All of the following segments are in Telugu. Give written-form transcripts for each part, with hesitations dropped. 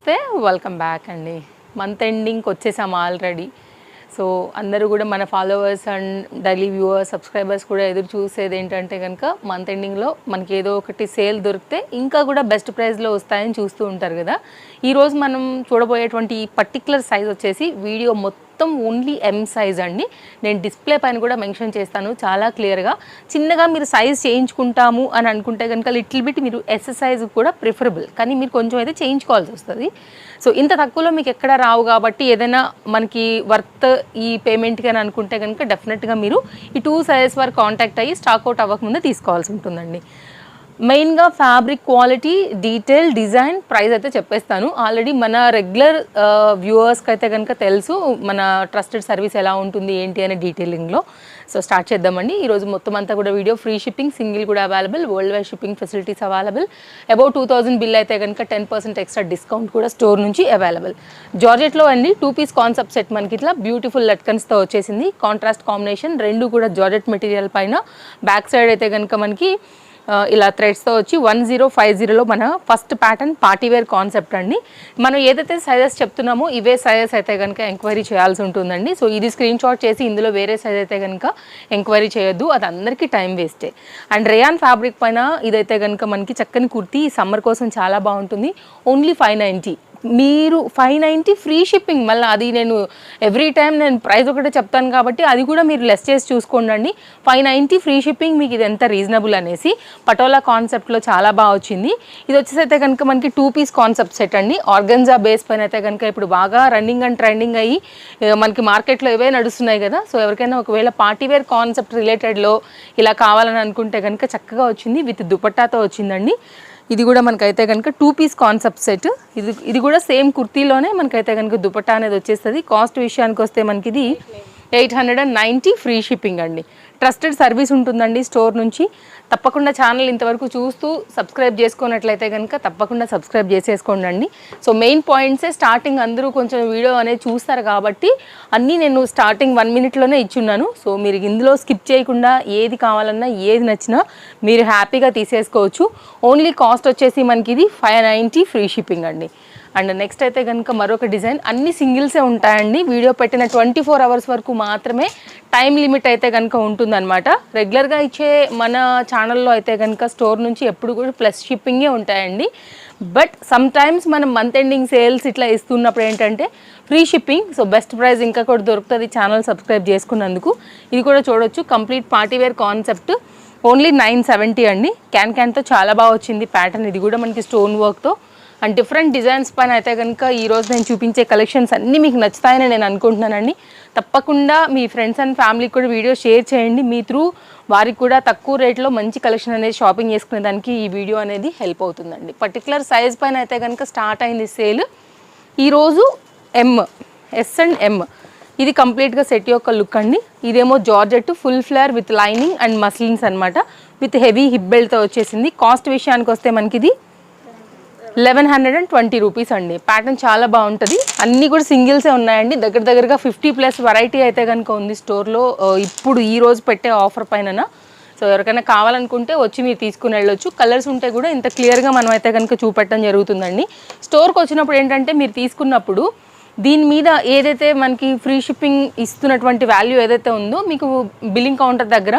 నమస్తే, వెల్కమ్ బ్యాక్ అండి. మంత్ ఎండింగ్కి వచ్చేసాం ఆల్రెడీ. సో అందరూ కూడా మన followers and daily viewers subscribers కూడా ఎదురు చూసేది ఏంటంటే కనుక మంత్ ఎండింగ్లో మనకి ఏదో ఒకటి సేల్ దొరికితే ఇంకా కూడా బెస్ట్ ప్రైస్లో వస్తాయని చూస్తూ ఉంటారు కదా. ఈరోజు మనం చూడబోయేటువంటి ఈ పర్టికులర్ సైజ్ వచ్చేసి వీడియో మొత్తం ఓన్లీ ఎం సైజ్ అండి. నేను డిస్ప్లే పైన కూడా మెన్షన్ చేస్తాను చాలా క్లియర్గా. చిన్నగా మీరు సైజ్ చేయించుకుంటాము అని అనుకుంటే కనుక లిటిల్ బిట్ మీరు ఎస్ సైజ్ కూడా ప్రిఫరబుల్, కానీ మీరు కొంచెం అయితే చేయించుకోవాల్సి వస్తుంది. సో ఇంత తక్కువలో మీకు ఎక్కడ రావు కాబట్టి ఏదైనా మనకి వర్త్ ఈ పేమెంట్కి అని అనుకుంటే కనుక డెఫినెట్గా మీరు ఈ 2 సైజెస్ వరకు కాంటాక్ట్ అయ్యి స్టాక్ అవుట్ అవ్వకముందే తీసుకోవాల్సి ఉంటుందండి. మెయిన్గా fabric quality, detail, design, price అయితే చెప్పేస్తాను. ఆల్రెడీ మన రెగ్యులర్ వ్యూవర్స్కి అయితే కనుక తెలుసు మన ట్రస్టెడ్ సర్వీస్ ఎలా ఉంటుంది ఏంటి అనే డీటెయిలింగ్లో. సో స్టార్ట్ చేద్దామండి. ఈరోజు మొత్తం అంతా కూడా వీడియో ఫ్రీ షిప్పింగ్, సింగిల్ కూడా available, world wide shipping facilities available. Above 2000 bill అయితే కనుక 10% ఎక్స్ట్రా డిస్కౌంట్ కూడా స్టోర్ నుంచి అవైలబుల్. జార్జెట్లో అండి 2 పీస్ కాన్సెప్ట్ సెట్ మనకి ఇట్లా బ్యూటిఫుల్ లట్కన్స్తో వచ్చేసింది. కాంట్రాస్ట్ కాంబినేషన్, రెండు కూడా జార్జెట్ మెటీరియల్ పైన. బ్యాక్ సైడ్ అయితే కనుక మనకి ఇలా థ్రెడ్స్తో వచ్చి 1050లో మన ఫస్ట్ ప్యాటర్న్ పార్టీవేర్ కాన్సెప్ట్ అండి. మనం ఏదైతే సైజెస్ చెప్తున్నామో ఇవే సైజెస్ అయితే కనుక ఎంక్వైరీ చేయాల్సి ఉంటుందండి. సో ఇది స్క్రీన్ షాట్ చేసి ఇందులో వేరే సైజ్ అయితే కనుక ఎంక్వైరీ చేయొద్దు, అది అందరికీ టైం వేస్టే. అండ్ రేయాన్ ఫ్యాబ్రిక్ పైన ఇదైతే కనుక మనకి చక్కని కుర్తీ, సమ్మర్ కోసం చాలా బాగుంటుంది. ఓన్లీ 590, మీరు 590 ఫ్రీ షిప్పింగ్. మళ్ళీ అది నేను ఎవ్రీ టైం నేను ప్రైస్ ఒకటే చెప్తాను కాబట్టి అది కూడా మీరు లెస్ చేసి చూసుకోండి. 590 ఫ్రీ షిప్పింగ్, మీకు ఇది ఎంత రీజనబుల్ అనేసి. పటోలా కాన్సెప్ట్లో చాలా బాగా వచ్చింది. ఇది వచ్చేసి అయితే కనుక మనకి 2 పీస్ కాన్సెప్ట్ సెట్ అండి. ఆర్గన్జా బేస్ పైన అయితే కనుక ఇప్పుడు బాగా రన్నింగ్ అండ్ ట్రెండింగ్ అయ్యి మనకి మార్కెట్లో ఇవే నడుస్తున్నాయి కదా. సో ఎవరికైనా ఒకవేళ పార్టీవేర్ కాన్సెప్ట్ రిలేటెడ్లో ఇలా కావాలని అనుకుంటే కనుక చక్కగా వచ్చింది. విత్ దుపట్టాతో వచ్చిందండి. ఇది కూడా మనకైతే కనుక 2 పీస్ కాన్సెప్ట్ సెట్. ఇది కూడా సేమ్ కుర్తీలోనే మనకైతే కనుక దుపట్టా అనేది వచ్చేస్తుంది. కాస్ట్ విషయానికి వస్తే మనకి ఇది 890 ఫ్రీ షిప్పింగ్ అండి. ట్రస్టెడ్ సర్వీస్ ఉంటుందండి స్టోర్ నుంచి. తప్పకుండా ఛానల్ ఇంతవరకు చూస్తూ సబ్స్క్రైబ్ చేసుకున్నట్లయితే కనుక తప్పకుండా సబ్స్క్రైబ్ చేసేసుకోండి. సో మెయిన్ పాయింట్సే స్టార్టింగ్ అందరూ కొంచెం వీడియో అనేది చూస్తారు కాబట్టి అన్నీ నేను స్టార్టింగ్ 1 మినిట్లోనే ఇచ్చున్నాను. సో మీరు ఇందులో స్కిప్ చేయకుండా ఏది కావాలన్నా ఏది నచ్చినా మీరు హ్యాపీగా తీసేసుకోవచ్చు. ఓన్లీ కాస్ట్ వచ్చేసి మనకి ఇది 590 ఫ్రీ షిప్పింగ్ అండి. అండ్ నెక్స్ట్ అయితే కనుక మరొక డిజైన్, అన్ని సింగిల్సే ఉంటాయండి. వీడియో పెట్టిన 24 అవర్స్ వరకు మాత్రమే టైం లిమిట్ అయితే కనుక ఉంటుందన్నమాట. రెగ్యులర్గా ఇచ్చే మన ఛానల్లో అయితే కనుక స్టోర్ నుంచి ఎప్పుడు కూడా ప్లస్ షిప్పింగే ఉంటాయండి. బట్ సమ్ టైమ్స్ మనం మంత్ ఎండింగ్ సేల్స్ ఇట్లా ఇస్తున్నప్పుడు ఏంటంటే free shipping. So best price ఇంకా కూడా దొరుకుతుంది ఛానల్ సబ్స్క్రైబ్ చేసుకున్నందుకు. ఇది కూడా చూడొచ్చు, కంప్లీట్ పార్టీవేర్ కాన్సెప్ట్. ఓన్లీ 970 అండి. క్యాన్తో చాలా బాగా వచ్చింది ప్యాటర్న్. ఇది కూడా మనకి స్టోన్ వర్క్తో అండ్ డిఫరెంట్ డిజైన్స్ పైన అయితే కనుక ఈరోజు నేను చూపించే కలెక్షన్స్ అన్నీ మీకు నచ్చుతాయని నేను అనుకుంటున్నానండి. తప్పకుండా మీ ఫ్రెండ్స్ అండ్ ఫ్యామిలీకి కూడా వీడియో షేర్ చేయండి. మీ త్రూ వారికి కూడా తక్కువ రేట్లో మంచి కలెక్షన్ అనేది షాపింగ్ చేసుకునే దానికి ఈ వీడియో అనేది హెల్ప్ అవుతుందండి. పర్టికులర్ సైజ్ పైన అయితే కనుక స్టార్ట్ అయింది సేల్ ఈరోజు. ఎస్ అండ్ ఎం ఇది కంప్లీట్గా సెట్ యొక్క లుక్ అండి. ఇదేమో georgette full flare with lining and muslins అనమాట. విత్ హెవీ హిప్ బెల్ట్తో వచ్చేసింది. కాస్ట్ విషయానికి వస్తే మనకి ఇది 1120 రూపీస్ అండి. ప్యాటర్న్ చాలా బాగుంటుంది. అన్నీ కూడా సింగిల్సే ఉన్నాయండి. దగ్గరగా 50+ వెరైటీ అయితే కనుక ఉంది స్టోర్లో ఇప్పుడు ఈ రోజు పెట్టే ఆఫర్ పైన. సో ఎవరికైనా కావాలనుకుంటే వచ్చి మీరు తీసుకుని వెళ్ళొచ్చు. కలర్స్ ఉంటే కూడా ఇంత క్లియర్గా మనం అయితే కనుక చూపెట్టడం జరుగుతుందండి. స్టోర్కి వచ్చినప్పుడు ఏంటంటే మీరు తీసుకున్నప్పుడు దీని మీద ఏదైతే మనకి ఫ్రీ షిప్పింగ్ ఇస్తున్నటువంటి వాల్యూ ఏదైతే ఉందో మీకు బిల్లింగ్ కౌంటర్ దగ్గర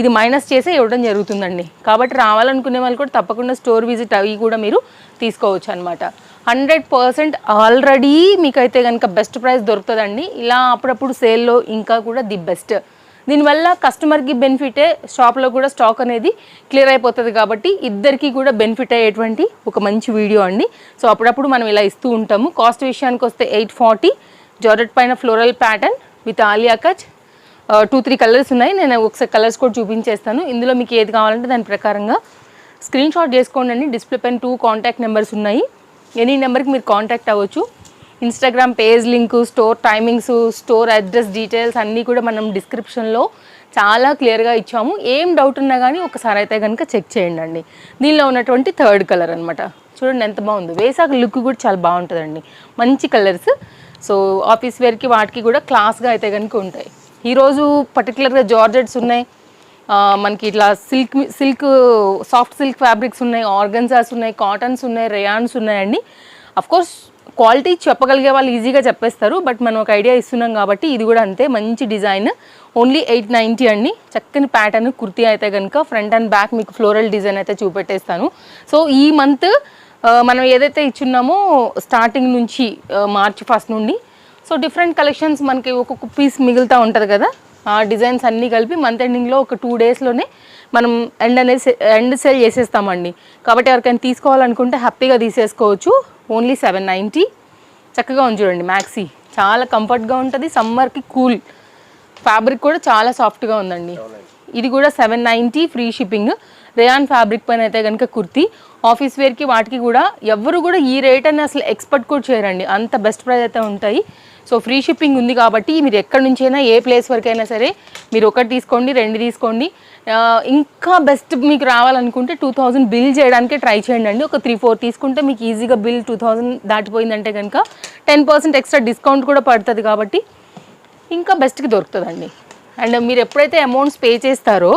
ఇది మైనస్ చేసే ఇవ్వడం జరుగుతుందండి. కాబట్టి రావాలనుకునే వాళ్ళు కూడా తప్పకుండా స్టోర్ విజిట్ అవి కూడా మీరు తీసుకోవచ్చు అనమాట. 100% ఆల్రెడీ మీకైతే కనుక బెస్ట్ ప్రైస్ దొరుకుతుందండి. ఇలా అప్పుడప్పుడు సేల్లో ఇంకా కూడా ది బెస్ట్. దీనివల్ల కస్టమర్కి బెనిఫిటే, షాప్లో కూడా స్టాక్ అనేది క్లియర్ అయిపోతుంది కాబట్టి ఇద్దరికి కూడా బెనిఫిట్ అయ్యేటువంటి ఒక మంచి వీడియో అండి. సో అప్పుడప్పుడు మనం ఇలా ఇస్తూ ఉంటాము. కాస్ట్ విషయానికి వస్తే 840. జార్జెట్ పైన floral pattern with Alia cut. 2-3 colours ఉన్నాయి. నేను ఒకసారి కలర్స్ కూడా చూపించేస్తాను. ఇందులో మీకు ఏది కావాలంటే దాని ప్రకారంగా స్క్రీన్ షాట్ చేసుకోండి. డిస్ప్లే పైన 2 కాంటాక్ట్ నెంబర్స్ ఉన్నాయి. ఎనీ నెంబర్కి మీరు కాంటాక్ట్ అవ్వచ్చు. Instagram page link, store timings, store address details అన్నీ కూడా మనం డిస్క్రిప్షన్లో చాలా క్లియర్గా ఇచ్చాము. ఏం డౌట్ ఉన్నా కానీ ఒకసారి అయితే కనుక చెక్ చేయండి. దీనిలో ఉన్నటువంటి 3rd కలర్ అనమాట. చూడండి ఎంత బాగుంది. వేసాక లుక్ కూడా చాలా బాగుంటుందండి. మంచి కలర్స్. సో ఆఫీస్ వేర్కి వాటికి కూడా క్లాస్గా అయితే కనుక ఉంటాయి. ఈరోజు పర్టికులర్గా జార్జెట్స్ ఉన్నాయి, మనకి ఇట్లా సిల్క్ సాఫ్ట్ సిల్క్ ఫ్యాబ్రిక్స్ ఉన్నాయి, ఆర్గన్జాస్ ఉన్నాయి, కాటన్స్ ఉన్నాయి, రేయాన్స్ ఉన్నాయండి. అఫ్కోర్స్ క్వాలిటీ చెప్పగలిగే వాళ్ళు ఈజీగా చెప్పేస్తారు, బట్ మనం ఒక ఐడియా ఇస్తున్నాం కాబట్టి ఇది కూడా అంతే మంచి డిజైన్. ఓన్లీ 890 అండి. చక్కని ప్యాటర్న్ కుర్తీ అయితే కనుక ఫ్రంట్ అండ్ బ్యాక్ మీకు ఫ్లోరల్ డిజైన్ అయితే చూపెట్టేస్తాను. సో ఈ మంత్ మనం ఏదైతే ఇచ్చున్నామో స్టార్టింగ్ నుంచి మార్చ్ 1 నుండి సో డిఫరెంట్ కలెక్షన్స్ మనకి ఒక్కొక్క పీస్ మిగులుతూ ఉంటుంది కదా, ఆ డిజైన్స్ అన్నీ కలిపి మంత్ ఎండింగ్లో ఒక 2 డేస్లోనే మనం ఎండ్ సేల్ చేసేస్తామండి. కాబట్టి ఎవరికైనా తీసుకోవాలనుకుంటే హ్యాపీగా తీసేసుకోవచ్చు. ఓన్లీ 790. చక్కగా ఉంది చూడండి, మ్యాక్సీ చాలా కంఫర్ట్గా ఉంటుంది, సమ్మర్కి కూల్. ఫ్యాబ్రిక్ కూడా చాలా సాఫ్ట్గా ఉందండి. ఇది కూడా 790 ఫ్రీ షిప్పింగ్. రేయాన్ ఫ్యాబ్రిక్ పైన అయితే కనుక కుర్తీ ఆఫీస్ వేర్కి వాటికి కూడా ఎవరు కూడా ఈ రేట్ అని అసలు ఎక్స్పెక్ట్ కూడా చేయరండి, అంత బెస్ట్ ప్రైస్ అయితే ఉంటాయి. సో ఫ్రీ షిప్పింగ్ ఉంది కాబట్టి మీరు ఎక్కడి నుంచైనా ఏ ప్లేస్ వరకైనా సరే మీరు ఒకటి తీసుకోండి, 2 తీసుకోండి. ఇంకా బెస్ట్ మీకు రావాలనుకుంటే 2000 బిల్ చేయడానికి ట్రై చేయండి అండి. ఒక 3-4 తీసుకుంటే మీకు ఈజీగా బిల్ 2000 దాటిపోయిందంటే కనుక 10% ఎక్స్ట్రా డిస్కౌంట్ కూడా పడుతుంది కాబట్టి ఇంకా బెస్ట్కి దొరుకుతుందండి. అండ్ మీరు ఎప్పుడైతే అమౌంట్స్ పే చేస్తారో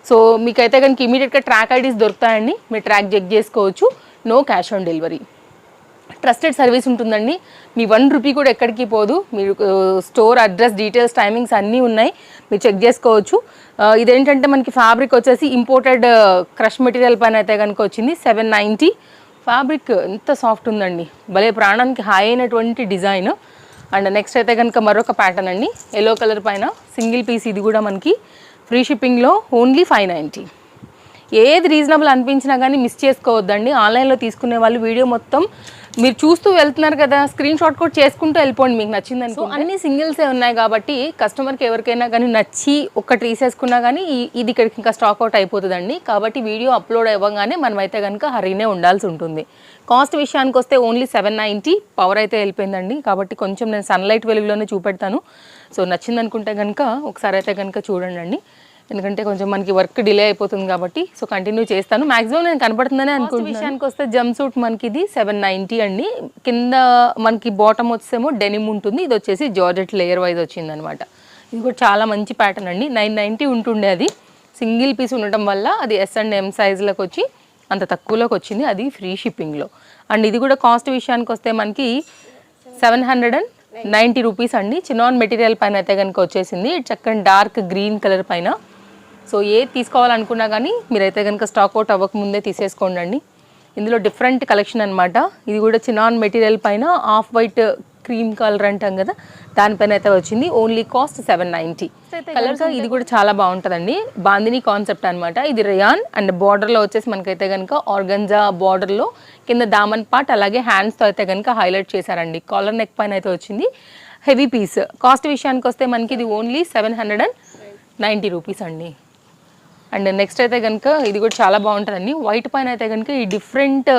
సో మీకైతే కనుక ఇమీడియట్గా ట్రాక్ ఐడీస్ దొరుకుతాయండి, మీరు ట్రాక్ చెక్ చేసుకోవచ్చు. No cash on delivery, trusted service ఉంటుందండి. మీ 1 రూపీ కూడా ఎక్కడికి పోదు. మీరు స్టోర్ అడ్రస్ డీటెయిల్స్ టైమింగ్స్ అన్నీ ఉన్నాయి, మీరు చెక్ చేసుకోవచ్చు. ఇదేంటంటే మనకి ఫ్యాబ్రిక్ వచ్చేసి ఇంపోర్టెడ్ క్రష్ మెటీరియల్ పైన అయితే కనుక వచ్చింది. 790 ఫ్యాబ్రిక్ ఎంత సాఫ్ట్ ఉందండి, భలే ప్రాణానికి హాయ్ అయినటువంటి డిజైన్. అండ్ నెక్స్ట్ అయితే కనుక మరొక ప్యాటర్న్ అండి, ఎల్లో కలర్ పైన సింగిల్ పీస్. ఇది కూడా మనకి ఫ్రీ షిప్పింగ్లో ఓన్లీ 590. ఏది రీజనబుల్ అనిపించినా కానీ మిస్ చేసుకోవద్దండి. ఆన్లైన్లో తీసుకునే వాళ్ళు వీడియో మొత్తం మీరు చూస్తూ వెళ్తున్నారు కదా, స్క్రీన్ షాట్ కూడా చేసుకుంటూ వెళ్ళిపోండి మీకు నచ్చిందని. సో అన్ని సింగిల్సే ఉన్నాయి కాబట్టి కస్టమర్కి ఎవరికైనా కానీ నచ్చి ఒక్కటి తీసేసుకున్నా కానీ ఇది ఇక్కడికి ఇంకా స్టాక్ అవుట్ అయిపోతుందండి. కాబట్టి వీడియో అప్లోడ్ అవ్వగానే మనమైతే కనుక హరీనే ఉండాల్సి ఉంటుంది. కాస్ట్ విషయానికి వస్తే ఓన్లీ 790. పవర్ అయితే వెళ్ళిపోయిందండి కాబట్టి కొంచెం నేను సన్లైట్ వెలుగులోనే చూపెడతాను. సో నచ్చింది అనుకుంటే కనుక ఒకసారి అయితే కనుక చూడండి అండి, ఎందుకంటే కొంచెం మనకి వర్క్ డిలే అయిపోతుంది కాబట్టి. సో కంటిన్యూ చేస్తాను, మాక్సిమం నేను కనపడుతుందని అనుకుంటున్నాను. విషయానికి వస్తే జంప్ సూట్ మనకి ఇది 790 అండి. కింద మనకి బాటమ్ వచ్చేమో డెనిమ్ ఉంటుంది, ఇది వచ్చేసి జార్జెట్ లేయర్ వైజ్ వచ్చింది అనమాట. ఇది కూడా చాలా మంచి ప్యాటర్న్ అండి. 990 ఉంటుండే, అది సింగిల్ పీస్ ఉండటం వల్ల అది S&M సైజులోకి వచ్చి అంత తక్కువలోకి వచ్చింది, అది ఫ్రీ షిప్పింగ్లో. అండ్ ఇది కూడా కాస్ట్ విషయానికి వస్తే మనకి 790 రూపీస్ అండి. చినాన్ మెటీరియల్ పైన అయితే కనుక వచ్చేసింది, చక్కని డార్క్ గ్రీన్ కలర్ పైన. సో ఏది తీసుకోవాలనుకున్నా కానీ మీరైతే కనుక స్టాక్ అవుట్ అవ్వకముందే తీసేసుకోండి అండి. ఇందులో డిఫరెంట్ కలెక్షన్ అనమాట. ఇది కూడా చినాన్ మెటీరియల్ పైన ఆఫ్ వైట్ క్రీమ్ కలర్ అంటాం కదా, దానిపైన అయితే వచ్చింది. Only cost 790. కలర్స్ ఇది కూడా చాలా బాగుంటుందండి, బాందిని కాన్సెప్ట్ అనమాట. ఇది రేయాన్ అండ్ బార్డర్లో వచ్చేసి మనకైతే కనుక ఆర్గంజా బార్డర్లో కింద దామన్ పార్ట్ అలాగే హ్యాండ్స్తో అయితే కనుక హైలైట్ చేశారండి. కాలర్ నెక్ పైన అయితే వచ్చింది, హెవీ పీస్. కాస్ట్ విషయానికి వస్తే మనకి ఇది ఓన్లీ 790 రూపీస్ అండి. అండ్ నెక్స్ట్ అయితే కనుక ఇది కూడా చాలా బాగుంటుందండి. వైట్ పైన అయితే కనుక ఈ డిఫరెంట్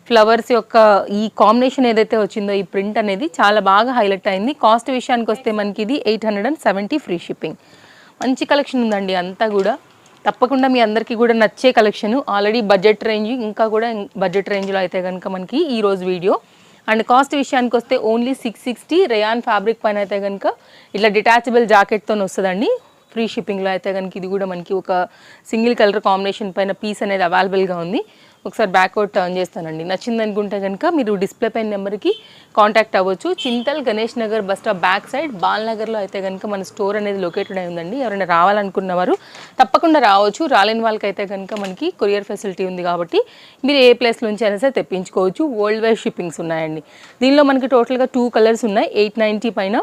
ఫ్లవర్స్ యొక్క ఈ కాంబినేషన్ ఏదైతే వచ్చిందో ఈ ప్రింట్ అనేది చాలా బాగా హైలైట్ అయింది. కాస్ట్ విషయానికి వస్తే మనకి ఇది 870 ఫ్రీ షిప్పింగ్. మంచి కలెక్షన్ ఉందండి అంతా కూడా, తప్పకుండా మీ అందరికీ కూడా నచ్చే కలెక్షన్. ఆల్రెడీ బడ్జెట్ రేంజ్, ఇంకా కూడా బడ్జెట్ రేంజ్లో అయితే కనుక మనకి ఈరోజు వీడియో. అండ్ కాస్ట్ విషయానికి వస్తే ఓన్లీ 660. రేయాన్ ఫ్యాబ్రిక్ పైన అయితే కనుక ఇట్లా డిటాచబుల్ జాకెట్తో వస్తుందండి. ఫ్రీ షిప్పింగ్లో అయితే కనుక ఇది కూడా మనకి ఒక సింగిల్ కలర్ కాంబినేషన్ పైన పీస్ అనేది అవైలబుల్గా ఉంది. ఒకసారి బ్యాక్వర్డ్ టర్న్ చేస్తానండి. నచ్చింది అనుకుంటే కనుక మీరు డిస్ప్లే పైన నెంబర్కి కాంటాక్ట్ అవ్వచ్చు. Chintal Ganesh Nagar bus stop back side బాల్నగర్లో అయితే కనుక మన స్టోర్ అనేది లొకేటెడ్ అయి ఉందండి. ఎవరైనా రావాలనుకున్నవారు తప్పకుండా రావచ్చు. రాలేని వాళ్ళకి అయితే కనుక మనకి కొరియర్ ఫెసిలిటీ ఉంది కాబట్టి మీరు ఏ ప్లేస్ నుంచి అయినా సరే తెప్పించుకోవచ్చు. వరల్డ్ వైడ్ షిప్పింగ్స్ ఉన్నాయండి. దీనిలో మనకి టోటల్గా 2 కలర్స్ ఉన్నాయి. 890 పైన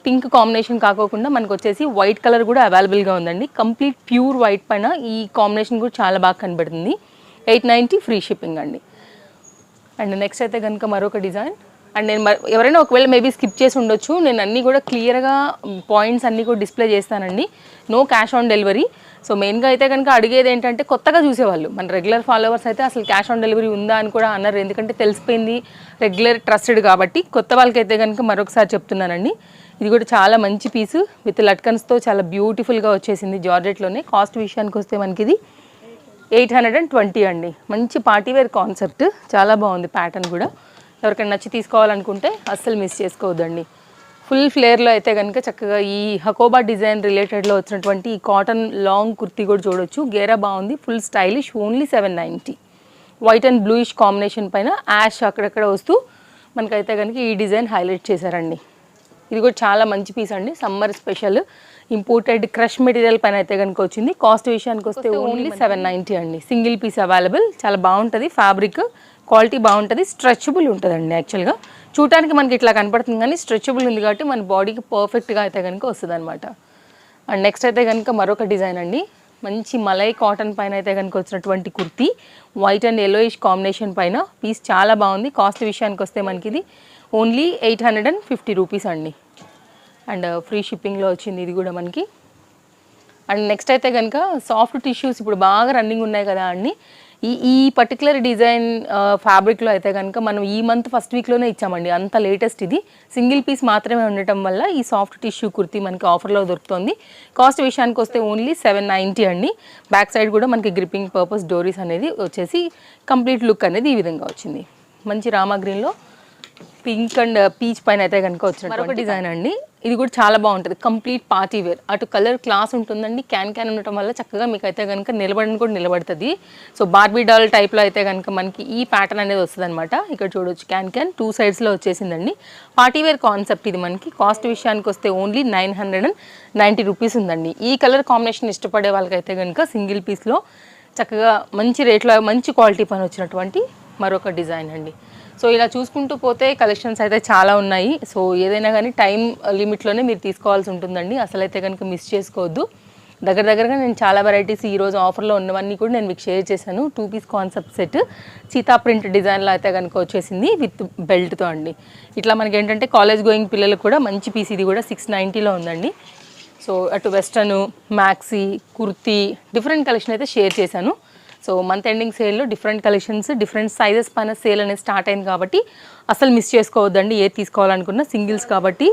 పింక్ కాంబినేషన్ కాకోకుండా మనకు వచ్చేసి వైట్ కలర్ కూడా అవైలబుల్గా ఉందండి. కంప్లీట్ ప్యూర్ వైట్ పైన ఈ కాంబినేషన్ కూడా చాలా బాగా కనబడుతుంది. 890 ఫ్రీ షిప్పింగ్ అండి. అండ్ నెక్స్ట్ అయితే కనుక మరొక డిజైన్. అండ్ నేను ఎవరైనా ఒకవేళ మేబీ స్కిప్ చేసి ఉండొచ్చు, నేను అన్నీ కూడా క్లియర్గా పాయింట్స్ అన్నీ కూడా డిస్ప్లే చేస్తానండి. No cash on delivery. So మెయిన్గా అయితే కనుక అడిగేది ఏంటంటే కొత్తగా చూసేవాళ్ళు, మన రెగ్యులర్ ఫాలోవర్స్ అయితే అసలు క్యాష్ ఆన్ డెలివరీ ఉందా అని కూడా అన్నారు, ఎందుకంటే తెలిసిపోయింది రెగ్యులర్ ట్రస్టెడ్ కాబట్టి. కొత్త వాళ్ళకైతే కనుక మరొకసారి చెప్తున్నానండి. ఇది కూడా చాలా మంచి పీసు విత్ లట్కన్స్తో చాలా బ్యూటిఫుల్గా వచ్చేసింది జార్జెట్లోనే. కాస్ట్ విషయానికి వస్తే మనకి ఇది 820 అండి. మంచి పార్టీవేర్ కాన్సెప్ట్, చాలా బాగుంది ప్యాటర్న్ కూడా. ఎవరికైనా నచ్చి తీసుకోవాలనుకుంటే అస్సలు మిస్ చేసుకోవద్దండి. ఫుల్ ఫ్లేర్లో అయితే కనుక చక్కగా ఈ హకోబా డిజైన్ రిలేటెడ్లో వచ్చినటువంటి ఈ కాటన్ లాంగ్ కుర్తీ కూడా చూడొచ్చు. గేరా బాగుంది, full stylish. Only 790. White and bluish combination పైన యాష్ అక్కడక్కడ వస్తూ మనకైతే కనుక ఈ డిజైన్ హైలైట్ చేశారండి. ఇది కూడా చాలా మంచి పీస్ అండి, summer special imported crush material పైన అయితే కనుక వచ్చింది. కాస్ట్ విషయానికి వస్తే ఓన్లీ 790 అండి. సింగిల్ పీస్ అవైలబుల్, చాలా బాగుంటుంది, ఫ్యాబ్రిక్ క్వాలిటీ బాగుంటుంది, స్ట్రెచబుల్ ఉంటుందండి. యాక్చువల్గా చూడటానికి మనకి ఇట్లా కనపడుతుంది కానీ స్ట్రెచబుల్ ఉంది కాబట్టి మన బాడీకి పర్ఫెక్ట్గా అయితే కనుక వస్తుంది అనమాట. అండ్ నెక్స్ట్ అయితే కనుక మరొక డిజైన్ అండి, మంచి మలై కాటన్ పైన అయితే కనుక వచ్చినటువంటి kurti, white and yellowish combination పైన పీస్ చాలా బాగుంది. కాస్ట్ విషయానికి వస్తే మనకి ఇది ఓన్లీ 850 రూపీస్ అండి. అండ్ ఫ్రీ షిప్పింగ్లో వచ్చింది ఇది కూడా మనకి. అండ్ నెక్స్ట్ అయితే కనుక సాఫ్ట్ టిష్యూస్ ఇప్పుడు బాగా రన్నింగ్ ఉన్నాయి కదా అండి. ఈ పర్టికులర్ డిజైన్ ఫ్యాబ్రిక్లో అయితే కనుక మనం ఈ మంత్ ఫస్ట్ వీక్లోనే ఇచ్చామండి, అంత లేటెస్ట్ ఇది. సింగిల్ పీస్ మాత్రమే ఉండటం వల్ల ఈ సాఫ్ట్ టిష్యూ కుర్తీ మనకి ఆఫర్లో దొరుకుతుంది. కాస్ట్ విషయానికి వస్తే ఓన్లీ 790 అండి. బ్యాక్ సైడ్ కూడా మనకి గ్రిప్పింగ్ పర్పస్ డోరీస్ అనేది వచ్చేసి కంప్లీట్ లుక్ అనేది ఈ విధంగా వచ్చింది. మంచి రామా గ్రీన్లో పింక్ అండ్ పీచ్ పైన అయితే కనుక వచ్చిన మరొక డిజైన్ అండి. ఇది కూడా చాలా బాగుంటుంది, కంప్లీట్ పార్టీ వేర్. అటు కలర్ క్లాస్ ఉంటుందండి, క్యాన్ ఉండటం వల్ల చక్కగా మీకు అయితే కనుక నిలబడిన కూడా నిలబడుతుంది. సో బార్బీ డాల్ టైప్లో అయితే కనుక మనకి ఈ ప్యాటర్న్ అనేది వస్తుంది అనమాట. ఇక్కడ చూడొచ్చు క్యాన్ 2 సైడ్స్లో వచ్చేసిందండి. పార్టీ వేర్ కాన్సెప్ట్ ఇది మనకి. కాస్ట్ విషయానికి వస్తే ఓన్లీ 990 రూపీస్ ఉందండి. ఈ కలర్ కాంబినేషన్ ఇష్టపడే వాళ్ళకైతే కనుక సింగిల్ పీస్లో చక్కగా మంచి రేట్లో మంచి క్వాలిటీ పైన వచ్చినటువంటి మరొక డిజైన్ అండి. సో ఇలా చూసుకుంటూ పోతే కలెక్షన్స్ అయితే చాలా ఉన్నాయి. సో ఏదైనా కానీ టైం లిమిట్లోనే మీరు తీసుకోవాల్సి ఉంటుందండి, అసలు అయితే కనుక మిస్ చేసుకోవద్దు. దగ్గరగా నేను చాలా వెరైటీస్ ఈరోజు ఆఫర్లో ఉన్నవన్నీ కూడా నేను మీకు షేర్ చేశాను. 2 piece concept set Sita print డిజైన్లో అయితే కనుక వచ్చేసింది విత్ బెల్ట్తో అండి. ఇట్లా మనకి ఏంటంటే కాలేజ్ గోయింగ్ పిల్లలకు కూడా మంచి పీస్, ఇది కూడా 690లో ఉందండి. సో అటు వెస్టర్ను, మ్యాక్సీ, కుర్తీ డిఫరెంట్ కలెక్షన్ అయితే షేర్ చేశాను. సో మంత్ ఎండింగ్ సేల్లో డిఫరెంట్ కలెక్షన్స్, డిఫరెంట్ సైజెస్ పైన సేల్ అనేది స్టార్ట్ అయింది కాబట్టి అసలు మిస్ చేసుకోవద్దండి. ఏది తీసుకోవాలనుకున్నా సింగిల్స్ కాబట్టి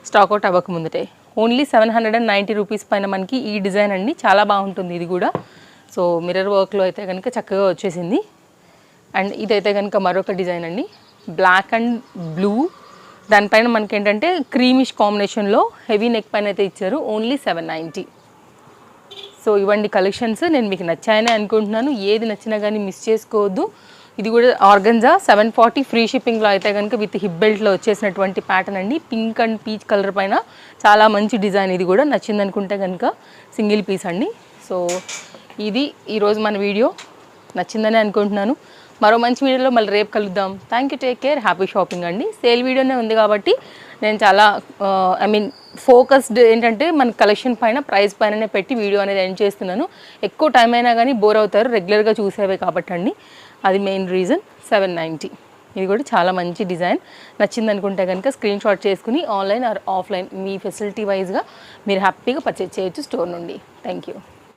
స్టాక్అవుట్ అవ్వక ముందుటే. ఓన్లీ 790 రూపీస్ పైన మనకి ఈ డిజైన్ అండి, చాలా బాగుంటుంది ఇది కూడా. సో మిర్రర్ వర్క్లో అయితే కనుక చక్కగా వచ్చేసింది. అండ్ ఇదైతే కనుక మరొక డిజైన్ అండి, బ్లాక్ అండ్ బ్లూ, దానిపైన మనకి ఏంటంటే క్రీమిష్ కాంబినేషన్లో హెవీ నెక్ పైన అయితే ఇచ్చారు. ఓన్లీ 790. సో ఇవ్వండి కలెక్షన్స్, నేను మీకు నచ్చాయని అనుకుంటున్నాను. ఏది నచ్చినా కానీ మిస్ చేసుకోవద్దు. ఇది కూడా ఆర్గంజా 740 ఫ్రీ షిప్పింగ్లో అయితే కనుక విత్ హిప్ బెల్ట్లో వచ్చేసినటువంటి ప్యాటర్న్ అండి. పింక్ అండ్ పీచ్ కలర్ పైన చాలా మంచి డిజైన్. ఇది కూడా నచ్చింది అనుకుంటే కనుక సింగిల్ పీస్ అండి. సో ఇది ఈరోజు మన వీడియో నచ్చిందని అనుకుంటున్నాను. మరో మంచి వీడియోలో మళ్ళీ రేపు కలుద్దాం. Thank you, take care, happy shopping అండి. సేల్ వీడియోనే ఉంది కాబట్టి నేను చాలా ఫోకస్డ్ ఏంటంటే మన కలెక్షన్ పైన, ప్రైస్ పైననే పెట్టి వీడియో అనేది ఎండ్ చేస్తున్నాను. ఎక్కువ టైం అయినా కానీ బోర్ అవుతారు, రెగ్యులర్గా చూసేవే కాబట్టి అండి, అది మెయిన్ రీజన్. 790. ఇది కూడా చాలా మంచి డిజైన్. నచ్చింది అనుకుంటే కనుక స్క్రీన్ షాట్ చేసుకుని online or offline me facility వైజ్గా మీరు హ్యాపీగా పర్చేజ్ చేయొచ్చు స్టోర్ నుండి. Thank you.